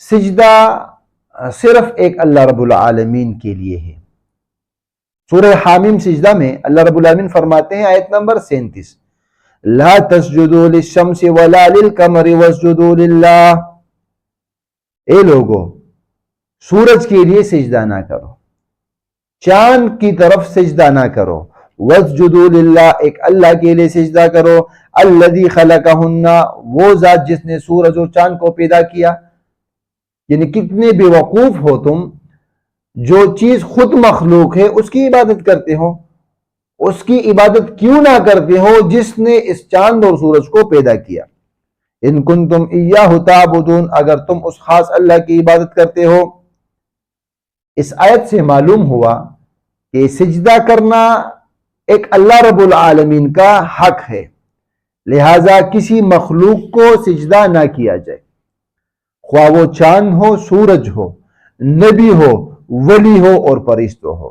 سجدہ صرف ایک اللہ رب العالمین کے لیے ہے۔ سورہ حامیم سجدہ میں اللہ رب العالمین فرماتے ہیں آیت نمبر 37، لا تسجدوا للشمس ولا للقمر واسجدوا للہ، اے لوگو سورج کے لیے سجدہ نہ کرو، چاند کی طرف سجدہ نہ کرو، واسجدوا للہ ایک اللہ کے لیے سجدہ کرو، الذی خلقہن وہ ذات جس نے سورج اور چاند کو پیدا کیا۔ یعنی کتنے بے وقوف ہو تم، جو چیز خود مخلوق ہے اس کی عبادت کرتے ہو، اس کی عبادت کیوں نہ کرتے ہو جس نے اس چاند اور سورج کو پیدا کیا۔ ان کنتم ایاہ تعبدون اگر تم اس خاص اللہ کی عبادت کرتے ہو۔ اس آیت سے معلوم ہوا کہ سجدہ کرنا ایک اللہ رب العالمین کا حق ہے، لہذا کسی مخلوق کو سجدہ نہ کیا جائے، خواہ وہ چاند ہو، سورج ہو، نبی ہو، ولی ہو اور فرشتہ ہو۔